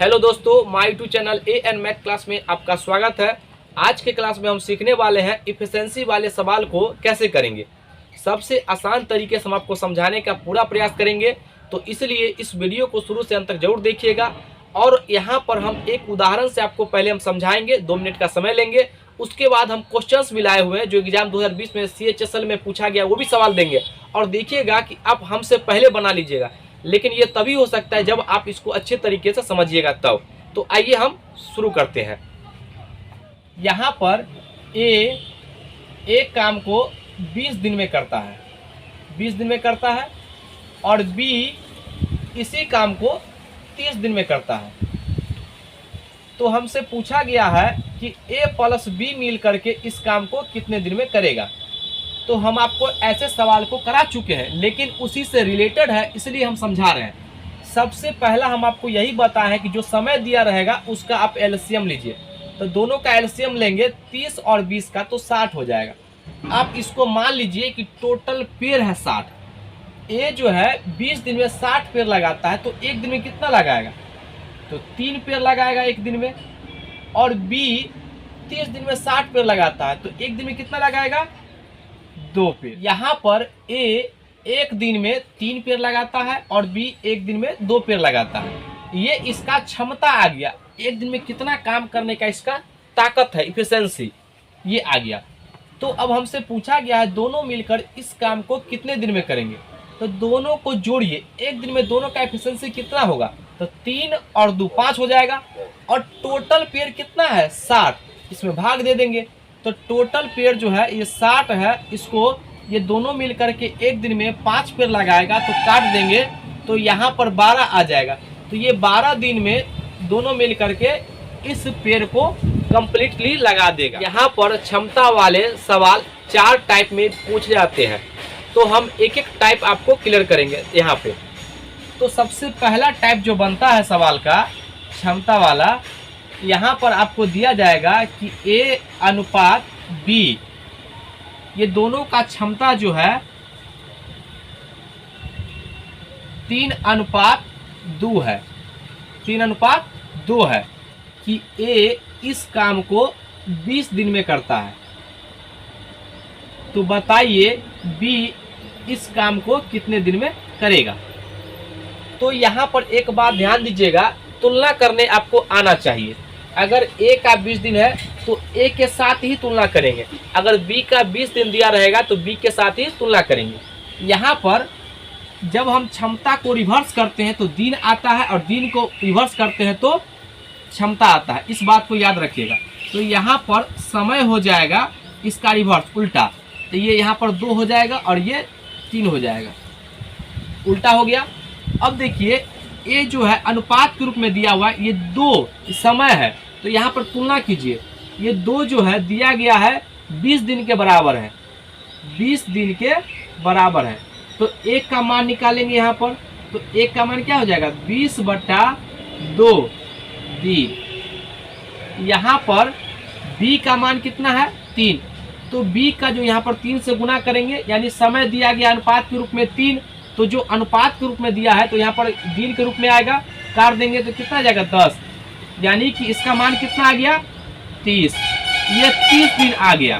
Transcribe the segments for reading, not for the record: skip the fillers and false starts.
Hello दोस्तों, my YouTube channel AN math class में आपका स्वागत है। आज के क्लास में हम सीखने वाले हैं इफिशिएंसी वाले सवाल को कैसे करेंगे। सबसे आसान तरीके से हम आपको समझाने का पूरा प्रयास करेंगे, तो इसलिए इस वीडियो को शुरू से अंत तक जरूर देखिएगा। और यहाँ पर हम एक उदाहरण से आपको पहले हम समझाएंगे, 2 मिनट का समय लेंगे। उसके बाद हम क्वेश्चंस भी लाए हुए हैं जो एग्जाम 2020 में CHSL में पूछा गया, वो भी सवाल देंगे। और देखिएगा कि आप हमसे पहले बना लीजिएगा, लेकिन ये तभी हो सकता है जब आप इसको अच्छे तरीके से समझिएगा तब। तो आइए हम शुरू करते हैं। यहाँ पर एक काम को 20 दिन में करता है, 20 दिन में करता है, और B इसी काम को 30 दिन में करता है। तो हमसे पूछा गया है कि A प्लस B मिल करके इस काम को कितने दिन में करेगा। तो हम आपको ऐसे सवाल को करा चुके हैं, लेकिन उसी से रिलेटेड है, इसलिए हम समझा रहे हैं। सबसे पहला हम आपको यही बताया है कि जो समय दिया रहेगा उसका आप एलसीएम लीजिए। तो दोनों का एलसीएम लेंगे 30 और 20 का, तो 60 हो जाएगा। आप इसको मान लीजिए कि टोटल पेड़ है 60। ए जो है 20 दिन में 60 पेड़ लगाता है, तो एक दिन में कितना लगाएगा? तो 3 पेड़ लगाएगा एक दिन में। और बी 30 दिन में 60 पेड़ लगाता है, तो एक दिन में कितना लगाएगा? 2 पेड़। यहाँ पर ए एक दिन में 3 पेड़ लगाता है और बी एक दिन में 2 पेड़ लगाता है। ये इसका क्षमता आ गया, एक दिन में कितना काम करने का इसका ताकत है, इफिशिएंसी, ये आ गया। तो अब हमसे पूछा गया है दोनों मिलकर इस काम को कितने दिन में करेंगे। तो दोनों को जोड़िए, एक दिन में दोनों का इफिशिएंसी कितना होगा? तो 3 और 2 5 हो जाएगा। और टोटल पेड़ कितना है? 60। इसमें भाग दे देंगे, तो टोटल पेड़ जो है ये 60 है। इसको ये दोनों मिल करके एक दिन में 5 पेड़ लगाएगा, तो काट देंगे तो यहाँ पर 12 आ जाएगा। तो ये 12 दिन में दोनों मिल करके इस पेड़ को कंप्लीटली लगा देगा। यहाँ पर क्षमता वाले सवाल 4 टाइप में पूछे जाते हैं, तो हम एक एक टाइप आपको क्लियर करेंगे यहाँ पे। तो सबसे पहला टाइप जो बनता है सवाल का क्षमता वाला, यहाँ पर आपको दिया जाएगा कि A अनुपात B, ये दोनों का क्षमता जो है 3:2 है, 3:2 है कि A इस काम को 20 दिन में करता है। तो बताइए B इस काम को कितने दिन में करेगा। तो यहाँ पर एक बात ध्यान दीजिएगा, तुलना करने आपको आना चाहिए। अगर A का 20 दिन है तो A के साथ ही तुलना करेंगे, अगर B का 20 दिन दिया रहेगा तो B के साथ ही तुलना करेंगे। यहाँ पर जब हम क्षमता को रिवर्स करते हैं तो दिन आता है, और दिन को रिवर्स करते हैं तो क्षमता आता है, इस बात को याद रखिएगा। तो यहाँ पर समय हो जाएगा इसका रिवर्स, उल्टा। तो ये यहाँ पर 2 हो जाएगा और ये 3 हो जाएगा, उल्टा हो गया। अब देखिए ये जो है अनुपात के रूप में दिया हुआ है, ये 2 समय है, तो यहाँ पर तुलना कीजिए। ये 2 जो है दिया गया है 20 दिन के बराबर है, 20 दिन के बराबर है। तो 1 का मान निकालेंगे यहाँ पर, तो 1 का मान क्या हो जाएगा? 20/2 दिन। यहाँ पर B का मान कितना है? 3। तो B का जो यहाँ पर 3 से गुना करेंगे, यानी समय दिया गया अनुपात के रूप में 3, तो जो अनुपात के रूप में दिया है तो यहाँ पर दिन के रूप में आएगा, काट देंगे तो कितना जाएगा? 10। यानी कि इसका मान कितना आ गया? 30। ये 30 दिन आ गया,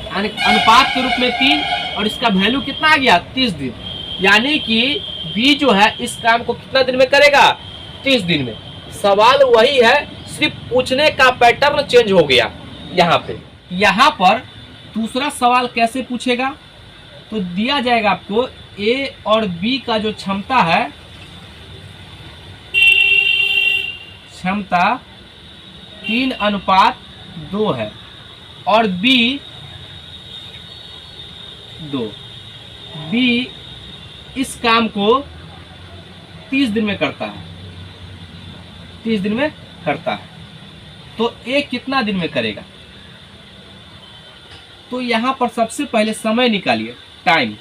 अनुपात के रूप में 3, और इसका वैल्यू कितना आ गया? 30 दिन। यानी कि B जो है इस काम को कितना दिन में करेगा? 30 दिन में। सवाल वही है, सिर्फ पूछने का पैटर्न चेंज हो गया यहाँ पे। यहाँ पर दूसरा सवाल कैसे पूछेगा? तो दिया जाएगा आपको A और B का जो क्षमता है, क्षमता 3:2 है, और B 2। B इस काम को 30 दिन में करता है, 30 दिन में करता है। तो A कितना दिन में करेगा? तो यहाँ पर सबसे पहले समय निकालिए, टाइम,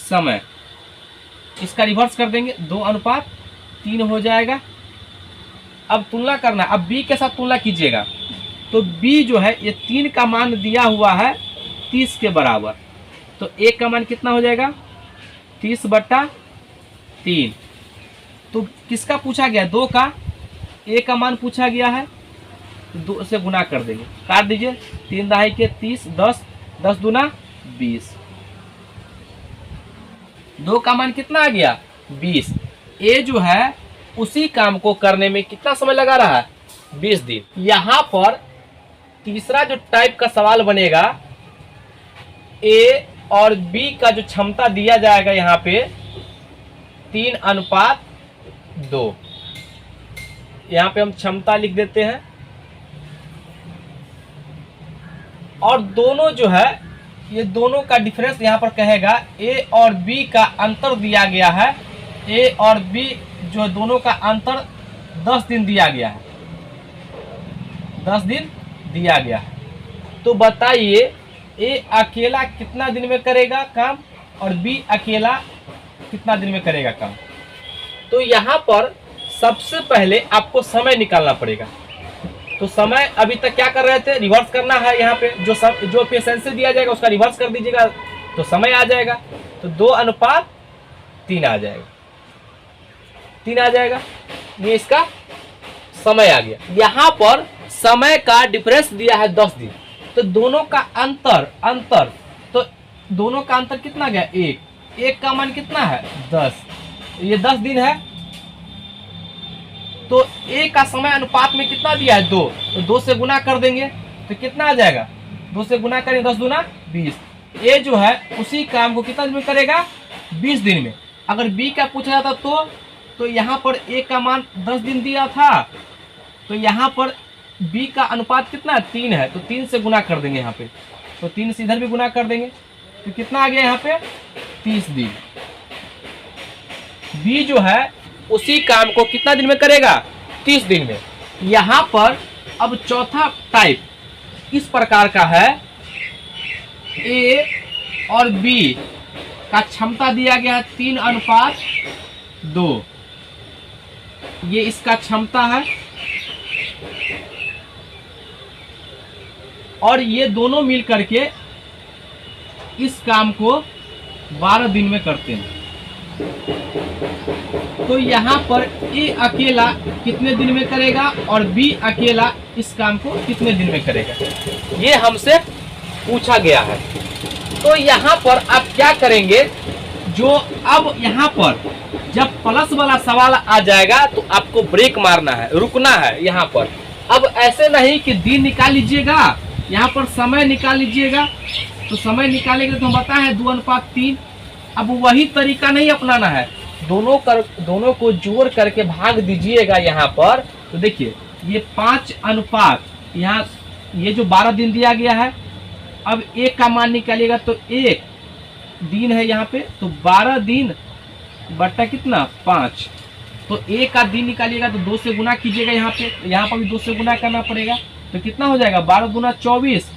समय। इसका रिवर्स कर देंगे, 2:3 हो जाएगा। अब तुलना करना, अब B के साथ तुलना कीजिएगा। तो B जो है ये 3 का मान दिया हुआ है 30 के बराबर, तो 1 का मान कितना हो जाएगा? 30/3। तो किसका पूछा गया? 2 का, ए का मान पूछा गया है, 2 से गुना कर देंगे, काट दीजिए, 3 दहाई के 30, 10, 10 दूना 20। 2 का मान कितना आ गया 20। ए जो है उसी काम को करने में कितना समय लगा रहा है 20 दिन। यहाँ पर तीसरा जो टाइप का सवाल बनेगा, ए और बी का जो क्षमता दिया जाएगा यहाँ पे 3:2। यहाँ पे हम क्षमता लिख देते हैं, और दोनों जो है ये दोनों का डिफरेंस यहाँ पर कहेगा, ए और बी का अंतर दिया गया है, ए और बी जो दोनों का अंतर 10 दिन दिया गया है, 10 दिन दिया गया है। तो बताइए ए अकेला कितना दिन में करेगा काम और बी अकेला कितना दिन में करेगा काम। तो यहाँ पर सबसे पहले आपको समय निकालना पड़ेगा। तो समय अभी तक क्या कर रहे थे, रिवर्स करना है। यहाँ पे जो एफिशिएंसी दिया जाएगा उसका रिवर्स कर दीजिएगा तो समय आ जाएगा। तो 2:3 आ जाएगा, 3 आ जाएगा, ये इसका समय आ गया। यहाँ पर समय का डिफरेंस दिया है 10 दिन, तो दोनों का अंतर तो दोनों का अंतर कितना गया 1, 1 का मान कितना है 10, ये 10 दिन है। तो ए का समय अनुपात में कितना दिया है 2, तो 2 से गुना कर देंगे तो कितना आ जाएगा, 2 से गुना करेंगे 10 दूना 20। ए जो है उसी काम को कितना दिन में करेगा 20 दिन में। अगर बी का पूछा जाता तो यहाँ पर ए का मान 10 दिन दिया था, तो यहाँ पर बी का अनुपात कितना 3 है, तो 3 से गुना कर देंगे यहाँ पे, तो 3 से इधर भी गुना कर देंगे तो कितना आ गया यहाँ पे 30 दिन। बी जो है उसी काम को कितना दिन में करेगा 30 दिन में। यहाँ पर अब चौथा टाइप इस प्रकार का है, ए और बी का क्षमता दिया गया है 3:2, ये इसका क्षमता है, और ये दोनों मिल करके इस काम को 12 दिन में करते हैं। तो यहाँ पर ए अकेला कितने दिन में करेगा और बी अकेला इस काम को कितने दिन में करेगा, ये हमसे पूछा गया है। तो यहाँ पर आप क्या करेंगे, जो अब यहाँ पर जब प्लस वाला सवाल आ जाएगा तो आपको ब्रेक मारना है, रुकना है यहाँ पर। अब ऐसे नहीं कि दिन निकाल लीजिएगा, यहाँ पर समय निकाल लीजिएगा। तो समय निकालेंगे तो हम बताएं 2:3। अब वही तरीका नहीं अपनाना है, दोनों को जोड़ करके भाग दीजिएगा यहाँ पर। तो देखिए ये 5:, यहाँ ये जो 12 दिन दिया गया है, अब एक का मान निकालिएगा तो 1 दिन है यहाँ पे, तो 12 दिन बट्टा कितना 5, तो 1 का दिन निकालिएगा तो 2 से गुना कीजिएगा यहाँ पे, यहाँ पर भी 2 से गुना करना पड़ेगा, तो कितना हो जाएगा 12 दूना 24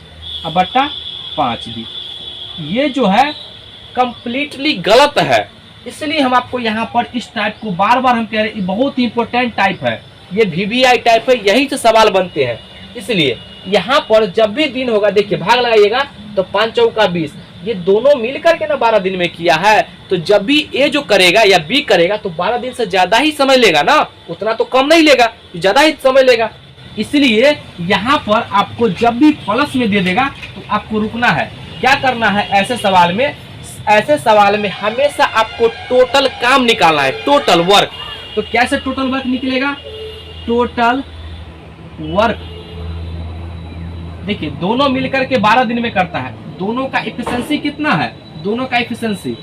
और बट्टा 5 दिन। ये जो है कंप्लीटली गलत है, इसलिए हम आपको यहाँ पर इस टाइप को बार बार हम कह रहे हैं, बहुत ही इंपॉर्टेंट टाइप है, ये VBI टाइप है, यही से सवाल बनते हैं। इसलिए यहाँ पर जब भी दिन होगा, देखिए भाग लगाइएगा तो 5 चौका 20, ये दोनों मिल करके ना 12 दिन में किया है। तो जब भी ए जो करेगा या बी करेगा तो 12 दिन से ज्यादा ही समय लेगा ना, उतना तो कम नहीं लेगा, ज्यादा ही समय लेगा। इसलिए यहाँ पर आपको जब भी प्लस में दे देगा तो आपको रुकना है। क्या करना है ऐसे सवाल में हमेशा आपको टोटल काम निकालना है, टोटल वर्क। तो कैसे टोटल वर्क निकलेगा, टोटल वर्क देखिए दोनों मिलकर के 12 दिन में करता है, दोनों का एफिशिएंसी कितना है, दोनों का एफिशिएंसी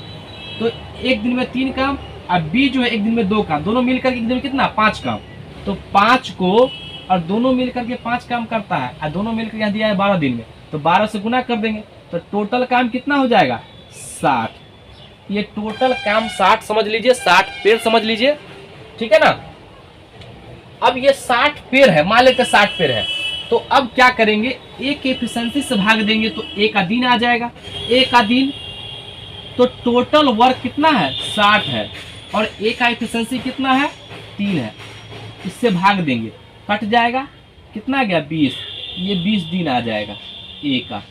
तो एक दिन में 3 काम, और बी जो है एक दिन में 2 काम, दोनों मिलकर के एक दिन में कितना 5 काम। तो 5 को और दोनों मिलकर के 5 काम करता है, और दोनों मिलकर यहाँ दिया है 12 दिन में, तो 12 से गुना कर देंगे तो टोटल काम कितना हो जाएगा 60। ये टोटल काम 60 समझ लीजिए, 60 पेड़ समझ लीजिए, ठीक है ना। अब ये 60 पेड़ है, मान लेते 60 पेड़ है, तो अब क्या करेंगे, एक के एफिशिएंसी से भाग देंगे तो एक का दिन आ जाएगा, एक का दिन। तो टोटल वर्क कितना है 60 है, और एक का एफिशिएंसी कितना है 3 है, इससे भाग देंगे कट जाएगा, कितना आ गया 20, ये 20 दिन आ जाएगा ए का।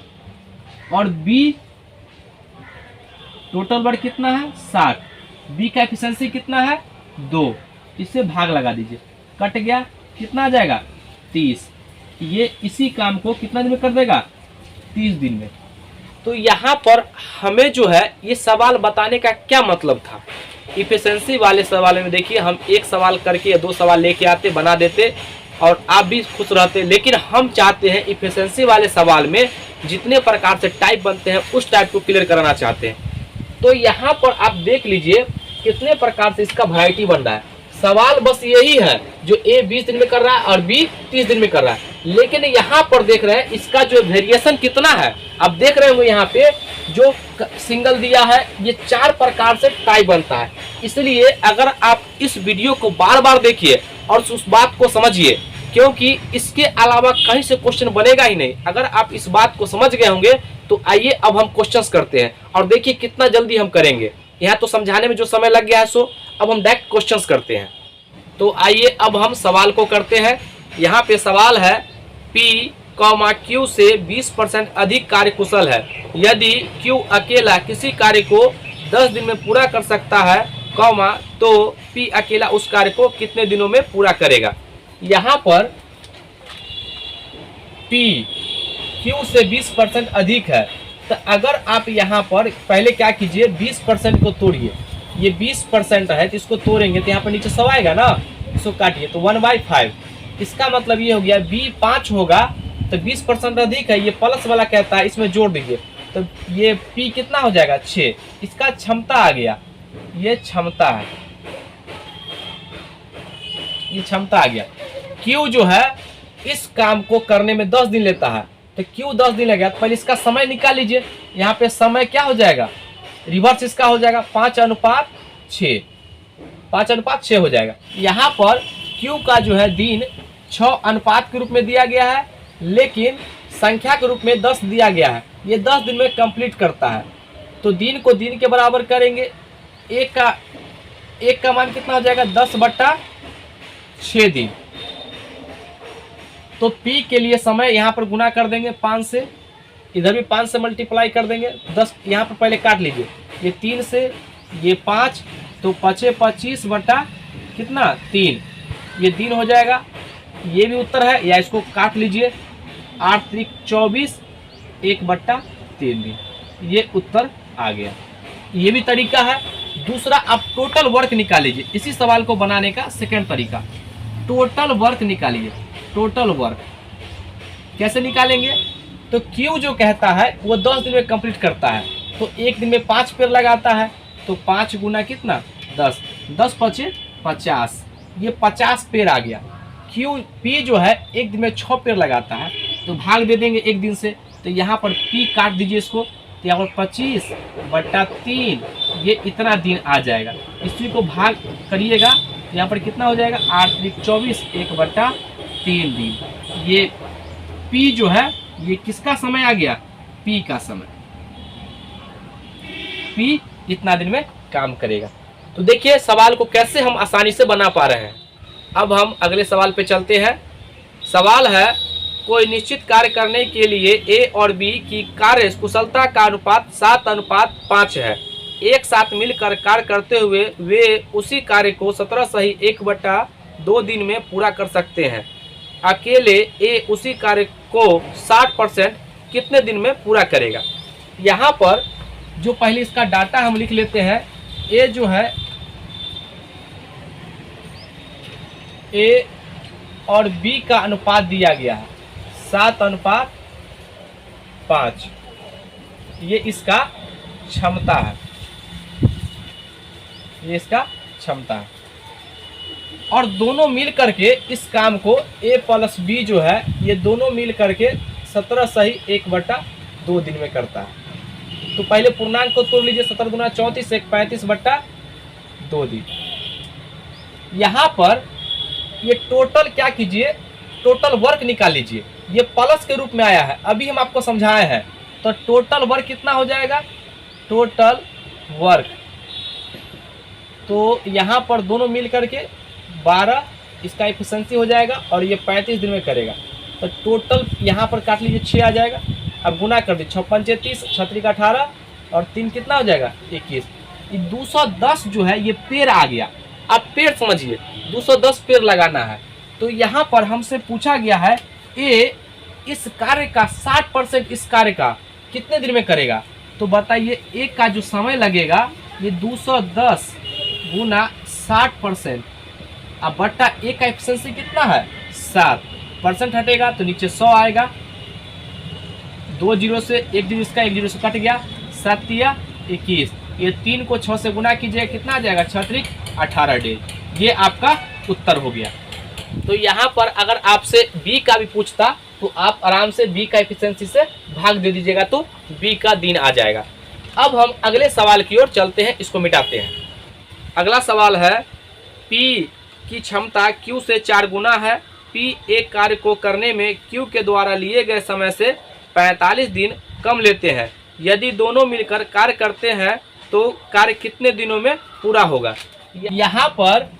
और बी टोटल वर्क कितना है 60, बी का एफिशिएंसी कितना है 2, इससे भाग लगा दीजिए, कट गया कितना आ जाएगा 30। ये इसी काम को कितना दिन में कर देगा 30 दिन में। तो यहाँ पर हमें जो है ये सवाल बताने का क्या मतलब था। इफिशिएंसी वाले सवाल में देखिए हम एक सवाल करके या 2 सवाल लेके आते बना देते और आप भी खुश रहते, लेकिन हम चाहते हैं इफिशिएंसी वाले सवाल में जितने प्रकार से टाइप बनते हैं उस टाइप को क्लियर कराना चाहते हैं। तो यहाँ पर आप देख लीजिए कितने प्रकार से इसका वैरायटी बन रहा है। सवाल बस यही है जो ए 20 दिन में कर रहा है और बी 30 दिन में कर रहा है, लेकिन यहाँ पर देख रहे हैं इसका जो वेरिएशन कितना है। आप देख रहे होंगे यहाँ पे जो सिंगल दिया है ये 4 प्रकार से टाइप बनता है। इसलिए अगर आप इस वीडियो को बार बार देखिए और उस बात को समझिए, क्योंकि इसके अलावा कहीं से क्वेश्चन बनेगा ही नहीं। अगर आप इस बात को समझ गए होंगे तो आइए अब हम क्वेश्चंस करते हैं और देखिए कितना जल्दी हम करेंगे। यहाँ तो समझाने में जो समय लग गया है सो अब हम डायरेक्ट क्वेश्चंस करते हैं। तो आइए अब हम सवाल को करते हैं। यहाँ पे सवाल है P, Q से 20% अधिक कार्यकुशल है। यदि Q अकेला किसी कार्य को 10 दिन में पूरा कर सकता है, तो P अकेला उस कार्य को कितने दिनों में पूरा करेगा। यहाँ पर P Q से 20% अधिक है, तो अगर आप यहाँ पर पहले क्या कीजिए 20% को तोड़िए। ये 20% है तो इसको तोड़ेंगे तो यहाँ पर नीचे 100 आएगा ना, इसको काटिए तो 1/5। इसका मतलब ये हो गया B 5 होगा तो 20% अधिक है, ये प्लस वाला कहता है इसमें जोड़ दीजिए तो ये P कितना हो जाएगा 6। इसका क्षमता आ गया, ये क्षमता है, ये क्षमता आ गया। Q जो है इस काम को करने में 10 दिन लेता है तो Q 10 दिन लगेगा। तो पहले इसका समय निकाल लीजिए। यहाँ पे समय क्या हो जाएगा, रिवर्स इसका हो जाएगा 5/6, 5/6 हो जाएगा। यहाँ पर Q का जो है दिन 6 अनुपात के रूप में दिया गया है, लेकिन संख्या के रूप में 10 दिया गया है। ये 10 दिन में कंप्लीट करता है तो दिन को दिन के बराबर करेंगे। एक का मान कितना हो जाएगा 10/6 दिन। तो P के लिए समय यहाँ पर गुना कर देंगे 5 से, इधर भी 5 से मल्टीप्लाई कर देंगे। 10 यहाँ पर पहले काट लीजिए, ये 3 से ये 5 तो 25 बटा कितना 3, ये दिन हो जाएगा। ये भी उत्तर है, या इसको काट लीजिए 8 त्रिक 24 1/3 दिन, ये उत्तर आ गया। ये भी तरीका है। दूसरा आप टोटल वर्क निकाल लीजिए। इसी सवाल को बनाने का सेकंड तरीका, टोटल वर्क निकालिए। टोटल वर्क कैसे निकालेंगे, तो Q जो कहता है वो 10 दिन में कंप्लीट करता है तो एक दिन में 5 पेड़ लगाता है तो 5 गुना कितना 10, 10 × 5 = 50, ये 50 पेड़ आ गया। P जो है एक दिन में 6 पेड़ लगाता है तो भाग दे देंगे एक दिन से, तो यहाँ पर P काट दीजिए इसको, तो यहाँ पर 25/3 ये इतना दिन आ जाएगा। इसी को भाग करिएगा तो यहाँ पर कितना हो जाएगा 8 त्रिक 24 1/3 दिन। ये P जो है ये किसका समय आ गया, P का समय। P इतना दिन में काम करेगा। तो देखिए सवाल को कैसे हम आसानी से बना पा रहे हैं। अब हम अगले सवाल पे चलते हैं। सवाल है कोई निश्चित कार्य करने के लिए A और B की कार्य कुशलता का अनुपात 7/5 है। एक साथ मिलकर कार्य करते हुए वे उसी कार्य को 17 सही 1/2 दिन में पूरा कर सकते हैं। अकेले A उसी कार्य को 60% कितने दिन में पूरा करेगा। यहाँ पर जो पहले इसका डाटा हम लिख लेते हैं। A जो है A और B का अनुपात दिया गया है 7/5, ये इसका क्षमता है, ये इसका क्षमता है। और दोनों मिल करके इस काम को A + B जो है ये दोनों मिल करके 17 सही 1/2 दिन में करता है। तो पहले पूर्णांक को तोड़ लीजिए, 17 गुना 34 1/35/2 दिन। यहाँ पर ये टोटल क्या कीजिए, टोटल वर्क निकाल लीजिए। ये प्लस के रूप में आया है, अभी हम आपको समझाए हैं। तो टोटल वर्क कितना हो जाएगा, टोटल वर्क, तो यहाँ पर दोनों मिल करके 12 इसका एफिशिएंसी हो जाएगा और ये 35 दिन में करेगा। तो टोटल यहाँ पर काट लीजिए 6 आ जाएगा। अब गुना कर दीजिए 6 × 5 = 30, 6 × 3 = 18 और 3 कितना हो जाएगा 21। ये 210 जो है ये पेड़ आ गया। अब पेड़ समझिए 210 पेड़ लगाना है तो यहाँ पर हमसे पूछा गया है ए इस कार्य का 60% इस कार्य का कितने दिन में करेगा। तो बताइए ए का जो समय लगेगा ये 210 गुना 60%, अब बट्टा ए का एफिशिएंसी कितना है 7%, हटेगा तो नीचे 100 आएगा, 2 जीरो से 1 जीरो इसका 1 जीरो से कट गया, 7 या 21, ये 3 को 6 से गुना कीजिए कितना आ जाएगा 6 18 डेज। ये आपका उत्तर हो गया। तो यहाँ पर अगर आपसे बी का भी पूछता तो आप आराम से बी का एफिशिएंसी से भाग दे दीजिएगा तो बी का दिन आ जाएगा। अब हम अगले सवाल की ओर चलते हैं, इसको मिटाते हैं। अगला सवाल है पी की क्षमता क्यू से 4 गुना है। पी एक कार्य को करने में क्यू के द्वारा लिए गए समय से 45 दिन कम लेते हैं। यदि दोनों मिलकर कार्य करते हैं तो कार्य कितने दिनों में पूरा होगा। यहाँ पर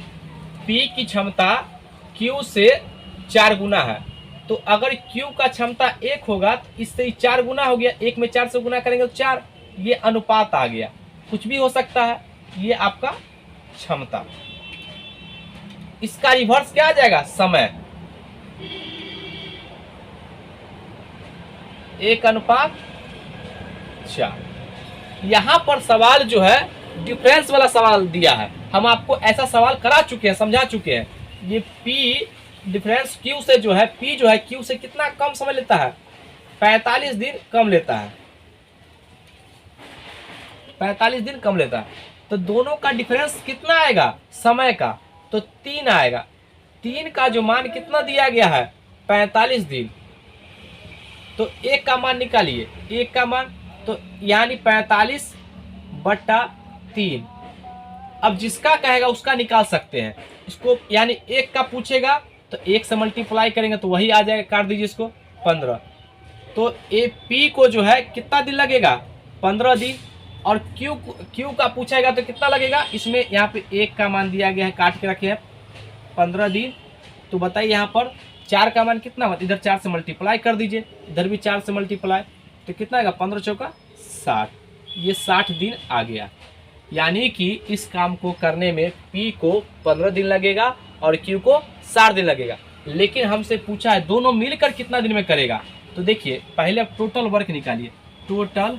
P की क्षमता Q से 4 गुना है, तो अगर Q का क्षमता 1 होगा तो इससे 4 गुना हो गया, 1 में 4 से गुना करेंगे तो 4, ये अनुपात आ गया, कुछ भी हो सकता है। ये आपका क्षमता, इसका रिवर्स क्या आ जाएगा समय, 1:4। यहाँ पर सवाल जो है डिफरेंस वाला सवाल दिया है, हम आपको ऐसा सवाल करा चुके हैं, समझा चुके हैं। ये P डिफरेंस Q से जो है, P जो है Q से कितना कम समय लेता है 45 दिन कम लेता है, 45 दिन कम लेता है। तो दोनों का डिफरेंस कितना आएगा समय का, तो 3 आएगा। 3 का जो मान कितना दिया गया है 45 दिन, तो 1 का मान निकालिए, 1 का मान तो यानी 45/3। अब जिसका कहेगा उसका निकाल सकते हैं इसको, यानी 1 का पूछेगा तो 1 से मल्टीप्लाई करेंगे तो वही आ जाएगा, काट दीजिए इसको 15। तो ए पी को जो है कितना दिन लगेगा 15 दिन, और क्यू का पूछेगा तो कितना लगेगा, इसमें यहाँ पे 1 का मान दिया गया है, काट के रखे हैं 15 दिन। तो बताइए यहाँ पर 4 का मान कितना होता है, इधर 4 से मल्टीप्लाई कर दीजिए, इधर भी 4 से मल्टीप्लाई, तो कितना आएगा 15 चौका 60, ये 60 दिन आ गया। यानी कि इस काम को करने में P को 15 दिन लगेगा और Q को 60 दिन लगेगा। लेकिन हमसे पूछा है दोनों मिलकर कितना दिन में करेगा। तो देखिए पहले आप टोटल वर्क निकालिए, टोटल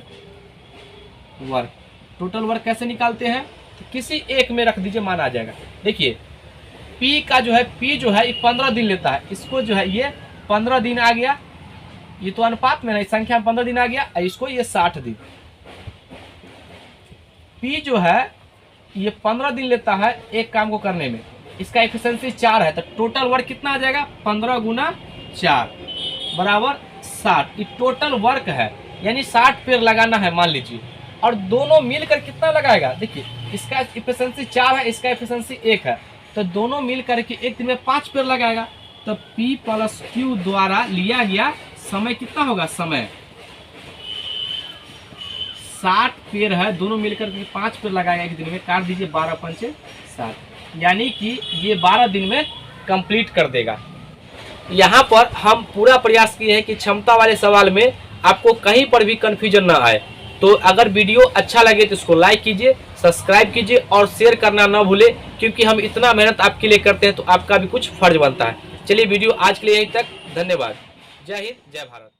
वर्क कैसे निकालते हैं, तो किसी एक में रख दीजिए, मान आ जाएगा। देखिए P जो है ये 15 दिन लेता है, इसको जो है ये 15 दिन आ गया, ये तो अनुपात में नहीं, संख्या में 15 दिन आ गया, इसको ये 60 दिन। P जो है ये 15 दिन लेता है एक काम को करने में, इसका एफिशिएंसी 4 है, तो टोटल वर्क कितना आ जाएगा 15 गुना 4 बराबर 60। ये टोटल वर्क है, यानी 60 पेड़ लगाना है मान लीजिए, और दोनों मिलकर कितना लगाएगा, देखिए इसका एफिशिएंसी 4 है, इसका एफिशिएंसी 1 है, तो दोनों मिलकर के एक दिन में 5 पेड़ लगाएगा। तो P + Q द्वारा लिया गया समय कितना होगा, समय 60 पेड़ है, दोनों मिलकर के 5 पेड़ लगाएगा एक दिन में, काट दीजिए 12×5 = 60, यानी कि ये 12 दिन में कंप्लीट कर देगा। यहाँ पर हम पूरा प्रयास किए हैं कि क्षमता वाले सवाल में आपको कहीं पर भी कन्फ्यूजन ना आए। तो अगर वीडियो अच्छा लगे तो इसको लाइक कीजिए, सब्सक्राइब कीजिए और शेयर करना ना भूले, क्योंकि हम इतना मेहनत आपके लिए करते हैं तो आपका भी कुछ फर्ज बनता है। चलिए वीडियो आज के लिए यहीं तक, धन्यवाद। जय हिंद, जय भारत।